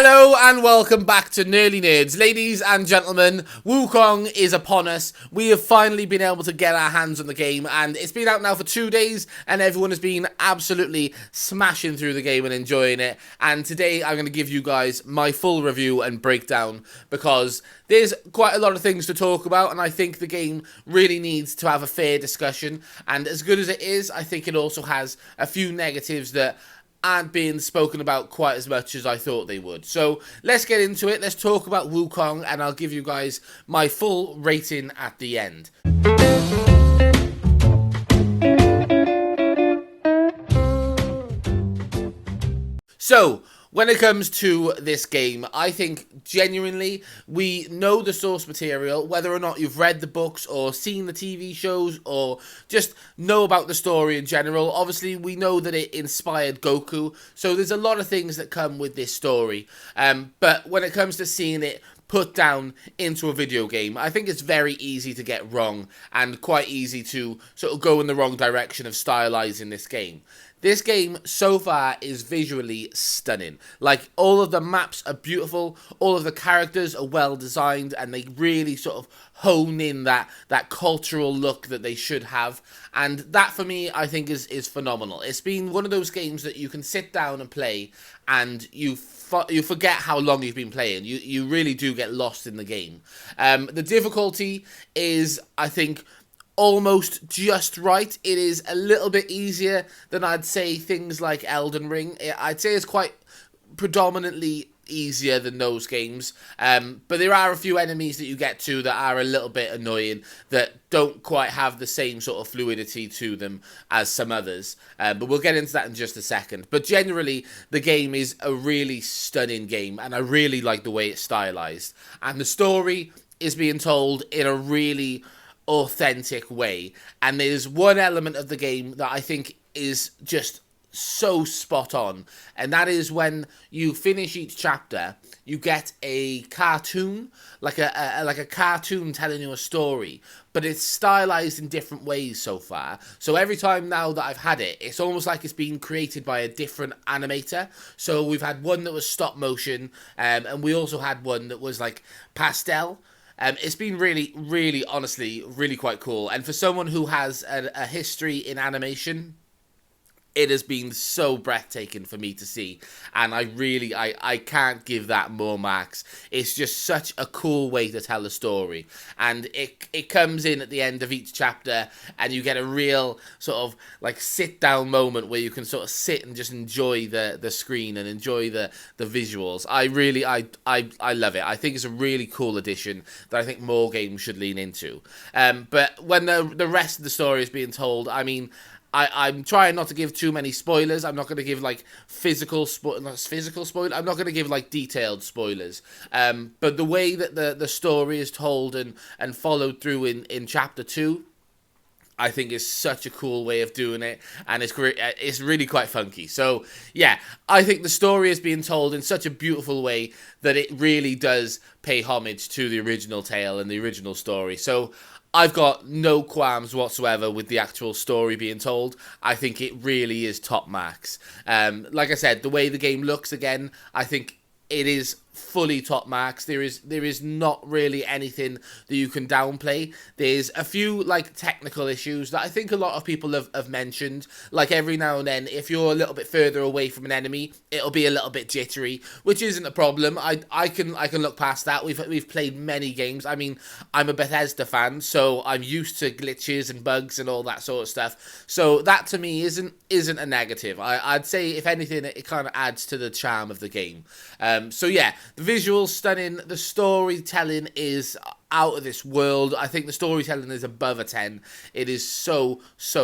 Hello and welcome back to Nearly Nerds. Ladies and gentlemen, Wukong is upon us. We have finally been able to get our hands on the game, and it's been out now for 2 days and everyone has been absolutely smashing through the game and enjoying it. And today I'm going to give you guys my full review and breakdown because there's quite a lot of things to talk about, and I think the game really needs to have a fair discussion. And as good as it is, I think it also has a few negatives that aren't being spoken about quite as much as I thought they would. So let's get into it. Let's talk about Wukong, and I'll give you guys my full rating at the end. So, when it comes to this game, I think genuinely we know the source material, whether or not you've read the books or seen the TV shows or just know about the story in general. Obviously, we know that it inspired Goku, so there's a lot of things that come with this story. But when it comes to seeing it put down into a video game, I think it's very easy to get wrong and quite easy to sort of go in the wrong direction of stylizing this game. This game, so far, is visually stunning. Like, all of the maps are beautiful, all of the characters are well designed, and they really sort of hone in that cultural look that they should have. And that, for me, I think is phenomenal. It's been one of those games that you can sit down and play, and you forget how long you've been playing. You really do get lost in the game. The difficulty is, I think, almost just right. It is a little bit easier than I'd say things like Elden Ring. I'd say it's quite predominantly easier than those games, but there are a few enemies that you get to that are a little bit annoying, that don't quite have the same sort of fluidity to them as some others, but we'll get into that in just a second. But generally, the game is a really stunning game, and I really like the way it's stylized, and the story is being told in a really authentic way. And there's one element of the game that I think is just so spot on, and that is when you finish each chapter, you get a cartoon, like a cartoon telling you a story, but it's stylized in different ways so far. So every time now that I've had it, it's almost like it's been created by a different animator. So we've had one that was stop motion, and we also had one that was like pastel. It's been really, honestly, really quite cool. And for someone who has a history in animation, it has been so breathtaking for me to see. And I can't give that more marks. It's just such a cool way to tell a story. And it comes in at the end of each chapter, and you get a real sort of like sit down moment where you can sort of sit and just enjoy the screen and enjoy the visuals. I love it. I think it's a really cool addition that I think more games should lean into. But when the rest of the story is being told, I mean, I'm trying not to give too many spoilers. I'm not going to give like physical spoilers. I'm not going to give like detailed spoilers. But the way that the story is told and followed through in chapter 2, I think is such a cool way of doing it, and it's really quite funky. So yeah, I think the story is being told in such a beautiful way that it really does pay homage to the original tale and the original story. So I've got no qualms whatsoever with the actual story being told. I think it really is top marks. Like I said, the way the game looks, again, I think it is fully top marks. There is not really anything that you can downplay. There's a few like technical issues that I think a lot of people have mentioned. Like every now and then, if you're a little bit further away from an enemy, it'll be a little bit jittery, which isn't a problem. I can look past that. We've played many games. I mean, I'm a Bethesda fan, so I'm used to glitches and bugs and all that sort of stuff. So that to me isn't a negative. I'd say if anything, it kind of adds to the charm of the game. So yeah. The visuals stunning. The storytelling is out of this world. I think the storytelling is above a 10. It is so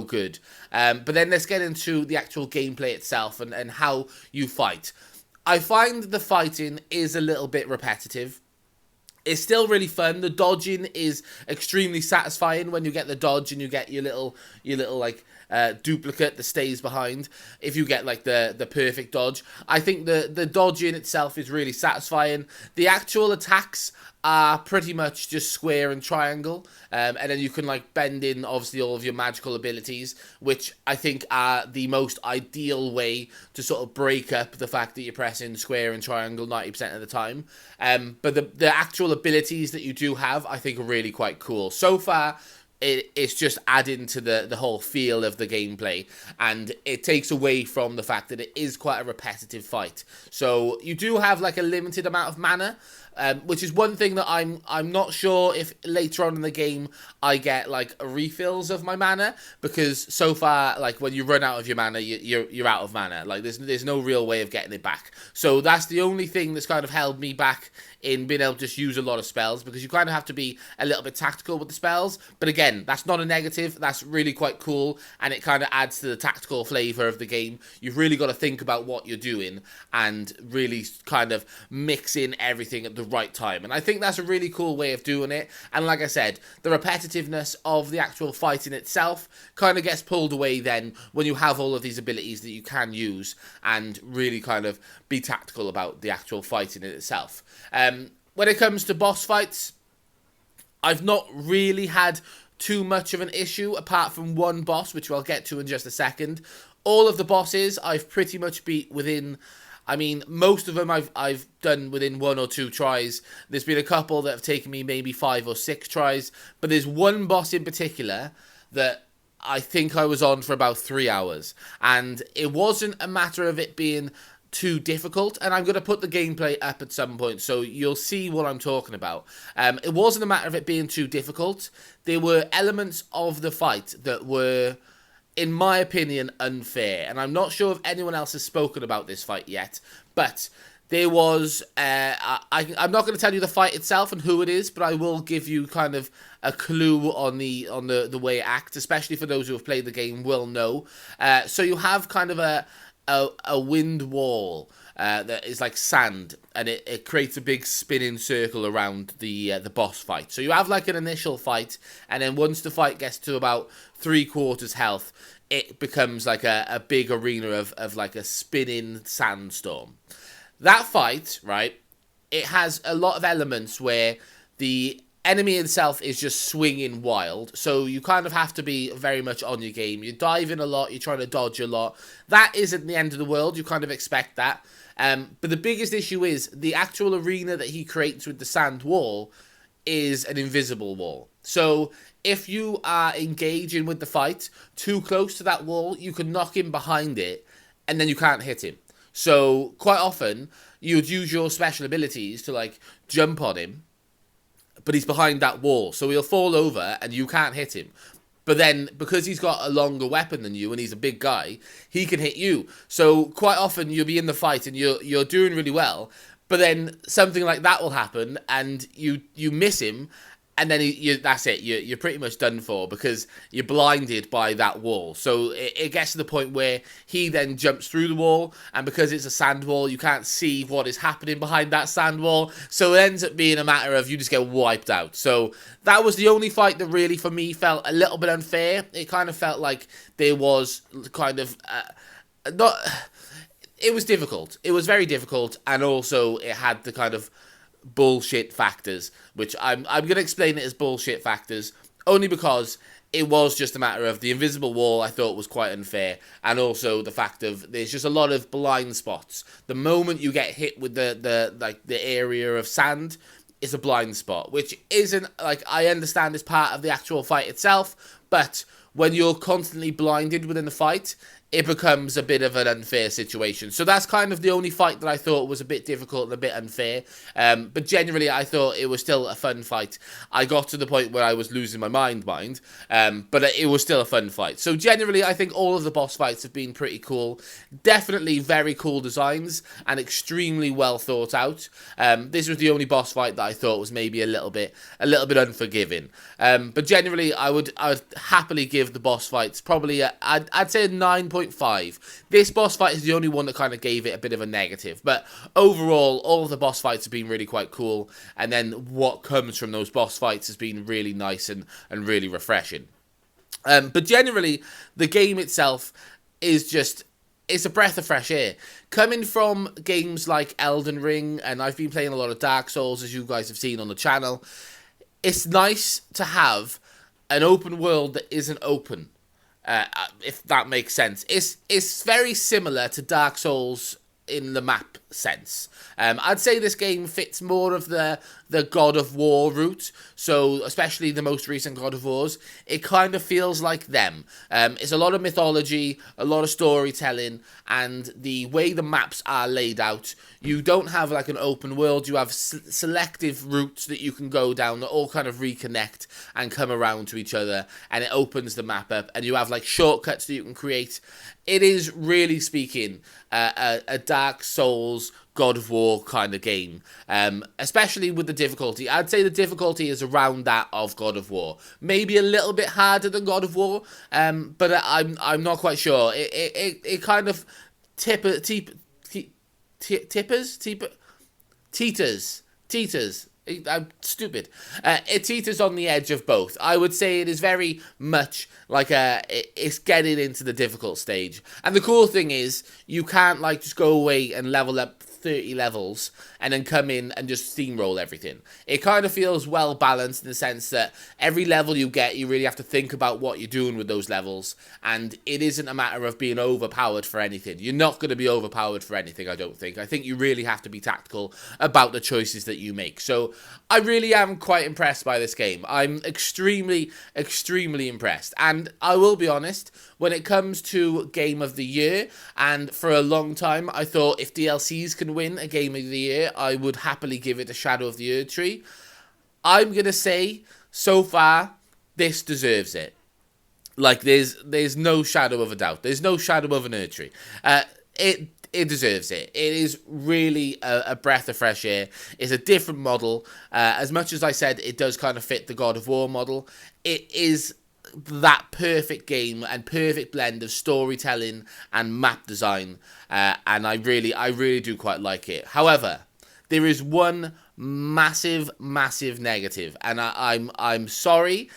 good. But then let's get into the actual gameplay itself and how you fight. I find the fighting is a little bit repetitive. It's still really fun. The dodging is extremely satisfying when you get the dodge and you get your little like duplicate that stays behind if you get like the perfect dodge. I think the dodge in itself is really satisfying. The actual attacks are pretty much just square and triangle, and then you can like bend in obviously all of your magical abilities, which I think are the most ideal way to sort of break up the fact that you're pressing square and triangle 90% of the time. But the actual abilities that you do have, I think, are really quite cool. So far, it's just adding to the whole feel of the gameplay, and it takes away from the fact that it is quite a repetitive fight. So you do have like a limited amount of mana, which is one thing that I'm not sure if later on in the game I get like refills of my mana, because so far, like, when you run out of your mana, you're out of mana. Like, there's no real way of getting it back. So that's the only thing that's kind of held me back in being able to just use a lot of spells, because you kind of have to be a little bit tactical with the spells. But again, that's not a negative. That's really quite cool, and it kind of adds to the tactical flavor of the game. You've really got to think about what you're doing and really kind of mix in everything at the right time, and I think that's a really cool way of doing it. And like I said, the repetitiveness of the actual fight in itself kind of gets pulled away then when you have all of these abilities that you can use and really kind of be tactical about the actual fighting in itself. When it comes to boss fights, I've not really had too much of an issue, apart from one boss, which I'll get to in just a second. All of the bosses I've pretty much beat within, I mean, most of them I've done within 1 or 2 tries. There's been a couple that have taken me maybe 5 or 6 tries, but there's one boss in particular that I think I was on for about 3 hours, and it wasn't a matter of it being too difficult, and I'm going to put the gameplay up at some point so you'll see what I'm talking about. It wasn't a matter of it being too difficult. There were elements of the fight that were, in my opinion, unfair, and I'm not sure if anyone else has spoken about this fight yet, but there was, I'm not going to tell you the fight itself and who it is, but I will give you kind of a clue on the way it acts, especially for those who have played the game will know. So you have kind of a wind wall that is like sand, and it creates a big spinning circle around the boss fight. So you have like an initial fight, and then once the fight gets to about 3/4 health, it becomes like a big arena of like a spinning sandstorm. That fight, right, it has a lot of elements where the enemy itself is just swinging wild, so you kind of have to be very much on your game. You're diving a lot, you're trying to dodge a lot. That isn't the end of the world, you kind of expect that. But the biggest issue is the actual arena that he creates with the sand wall is an invisible wall. So if you are engaging with the fight too close to that wall, you can knock him behind it, and then you can't hit him. So quite often, you'd use your special abilities to like jump on him, but he's behind that wall, so he'll fall over and you can't hit him. But then, because he's got a longer weapon than you and he's a big guy, he can hit you. So quite often you'll be in the fight and you're doing really well, but then something like that will happen and you miss him, and then that's it. You're pretty much done for, because you're blinded by that wall. So it gets to the point where he then jumps through the wall, and because it's a sand wall, you can't see what is happening behind that sand wall. So it ends up being a matter of you just get wiped out. So that was the only fight that really, for me, felt a little bit unfair. It kind of felt like there was kind of not. It was difficult. It was very difficult, and also it had the kind of bullshit factors, which I'm going to explain it as bullshit factors only because it was just a matter of the invisible wall. I thought was quite unfair, and also the fact of there's just a lot of blind spots. The moment you get hit with the area of sand, it's a blind spot, which isn't, like, I understand is part of the actual fight itself, but when you're constantly blinded within the fight, it becomes a bit of an unfair situation. So that's kind of the only fight that I thought was a bit difficult and a bit unfair. But generally, I thought it was still a fun fight. I got to the point where I was losing my mind, but it was still a fun fight. So generally, I think all of the boss fights have been pretty cool. Definitely very cool designs and extremely well thought out. This was the only boss fight that I thought was maybe a little bit unforgiving. But generally, I would happily give the boss fights probably I'd say a 9.5. This boss fight is the only one that kind of gave it a bit of a negative, but overall all of the boss fights have been really quite cool, and then what comes from those boss fights has been really nice and really refreshing. But generally, the game itself is just, it's a breath of fresh air. Coming from games like Elden Ring, and I've been playing a lot of Dark Souls, as you guys have seen on the channel, it's nice to have an open world that isn't open, if that makes sense. It's very similar to Dark Souls in the map sense. I'd say this game fits more of the God of War route, so especially the most recent God of Wars, it kind of feels like them. It's a lot of mythology, a lot of storytelling, and the way the maps are laid out, you don't have like an open world, you have selective routes that you can go down that all kind of reconnect and come around to each other, and it opens the map up, and you have like shortcuts that you can create. It is, really speaking, a Dark Souls, God of War kind of game, especially with the difficulty. I'd say the difficulty is around that of God of War. Maybe a little bit harder than God of War, but I'm not quite sure. It kind of teeters. I'm stupid. It teeters on the edge of both. I would say it is very much like it's getting into the difficult stage. And the cool thing is, you can't like just go away and level up 30 levels and then come in and just steamroll everything. It kind of feels well balanced in the sense that every level you get, you really have to think about what you're doing with those levels, and it isn't a matter of being overpowered for anything. You're not going to be overpowered for anything, I don't think. I think you really have to be tactical about the choices that you make. So I really am quite impressed by this game. I'm extremely, extremely impressed. And I will be honest, when it comes to Game of the Year, and for a long time I thought if DLCs can win a Game of the Year, I would happily give it a Shadow of the Erdtree. I'm going to say, so far, this deserves it. Like, there's no shadow of a doubt. There's no shadow of an Erdtree. It deserves it. It is really a breath of fresh air. It's a different model. As much as I said it does kind of fit the God of War model, it is that perfect game and perfect blend of storytelling and map design, and I really do quite like it. However, there is one massive negative, and I'm sorry.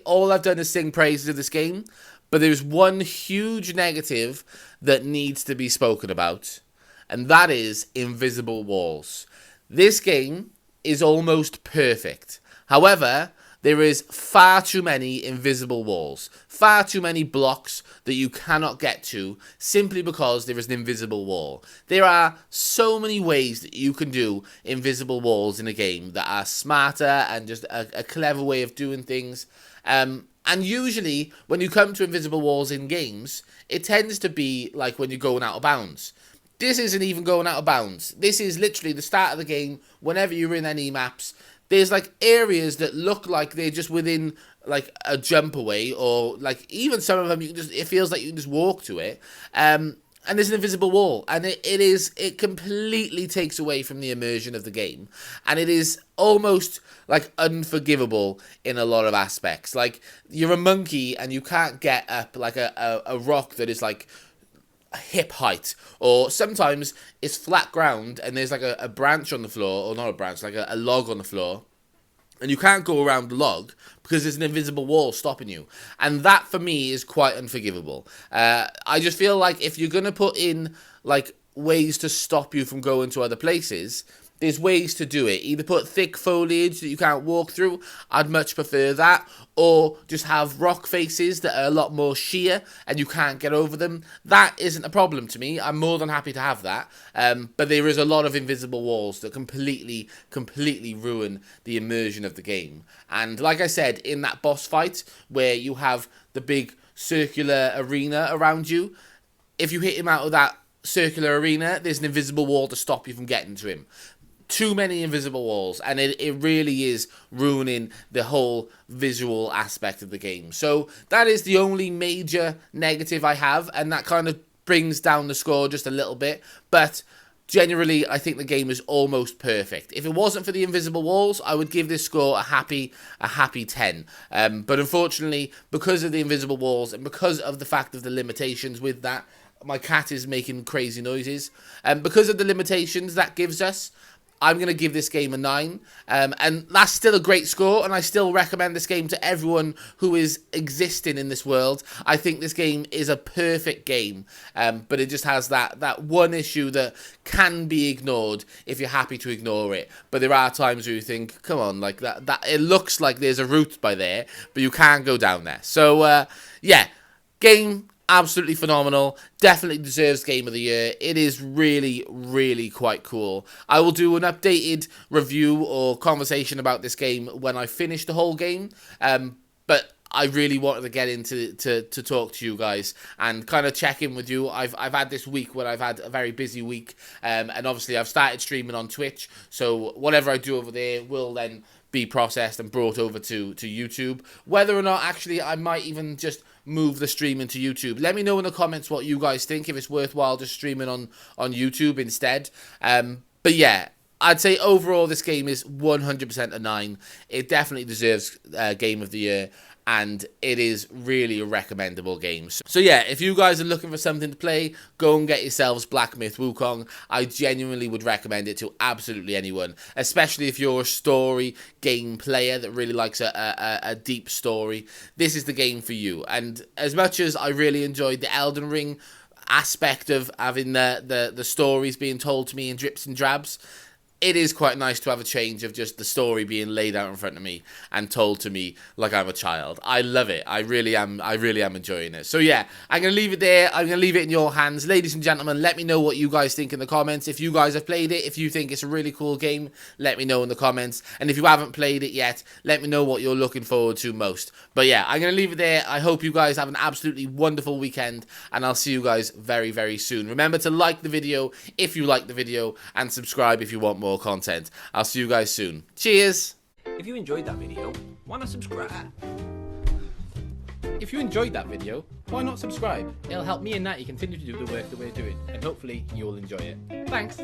All I've done is sing praises of this game, but there's one huge negative that needs to be spoken about, and that is invisible walls. This game is almost perfect. However, there is far too many invisible walls, far too many blocks that you cannot get to simply because there is an invisible wall. There are so many ways that you can do invisible walls in a game that are smarter and just a clever way of doing things. And usually, when you come to invisible walls in games, it tends to be like when you're going out of bounds. This isn't even going out of bounds. This is literally the start of the game. Whenever you're in any maps, there's like areas that look like they're just within like a jump away, or like even some of them it feels like you can just walk to it. And there's an invisible wall, and it completely takes away from the immersion of the game, and it is almost like unforgivable in a lot of aspects. Like, you're a monkey and you can't get up like a rock that is like hip height, or sometimes it's flat ground and there's like a branch on the floor, or not a branch, like a log on the floor, and you can't go around the log because there's an invisible wall stopping you. And that for me is quite unforgivable. I just feel like if you're gonna put in like ways to stop you from going to other places, there's ways to do it. Either put thick foliage that you can't walk through, I'd much prefer that, or just have rock faces that are a lot more sheer and you can't get over them. That isn't a problem to me. I'm more than happy to have that. But there is a lot of invisible walls that completely ruin the immersion of the game. And like I said, in that boss fight where you have the big circular arena around you, if you hit him out of that circular arena, there's an invisible wall to stop you from getting to him. Too many invisible walls, and it really is ruining the whole visual aspect of the game. So that is the only major negative I have, and that kind of brings down the score just a little bit. But generally, I think the game is almost perfect. If it wasn't for the invisible walls, I would give this score a happy 10. But unfortunately, because of the invisible walls and because of the fact of the limitations with that, my cat is making crazy noises. And because of the limitations that gives us, I'm going to give this game a 9. And that's still a great score, and I still recommend this game to everyone who is existing in this world. I think this game is a perfect game, but it just has that one issue that can be ignored if you're happy to ignore it. But there are times where you think, come on, like that it looks like there's a route by there, but you can't go down there. So, yeah, game absolutely phenomenal. Definitely deserves Game of the Year. It is really, really quite cool. I will do an updated review or conversation about this game when I finish the whole game. But I really wanted to get into to talk to you guys and kind of check in with you. I've had this week where I've had a very busy week, and obviously I've started streaming on Twitch. So whatever I do over there will then be processed and brought over to YouTube. Whether or not actually I might even just move the stream into YouTube. Let me know in the comments what you guys think, if it's worthwhile just streaming on YouTube instead. But yeah, I'd say overall this game is 100% a 9. It definitely deserves Game of the Year, and it is really a recommendable game. So yeah, if you guys are looking for something to play, go and get yourselves Black Myth Wukong. I genuinely would recommend it to absolutely anyone, especially if you're a story game player that really likes a deep story. This is the game for you. And as much as I really enjoyed the Elden Ring aspect of having the stories being told to me in drips and drabs, it is quite nice to have a change of just the story being laid out in front of me and told to me like I'm a child. I love it. I really am enjoying it. So yeah, I'm going to leave it there. I'm going to leave it in your hands. Ladies and gentlemen, let me know what you guys think in the comments. If you guys have played it, if you think it's a really cool game, let me know in the comments. And if you haven't played it yet, let me know what you're looking forward to most. But yeah, I'm going to leave it there. I hope you guys have an absolutely wonderful weekend, and I'll see you guys very, very soon. Remember to like the video if you like the video, and subscribe if you want more content. I'll see you guys soon. Cheers! If you enjoyed that video, why not subscribe? If you enjoyed that video, why not subscribe? It'll help me and Natty continue to do the work that we're doing, and hopefully you'll enjoy it. Thanks!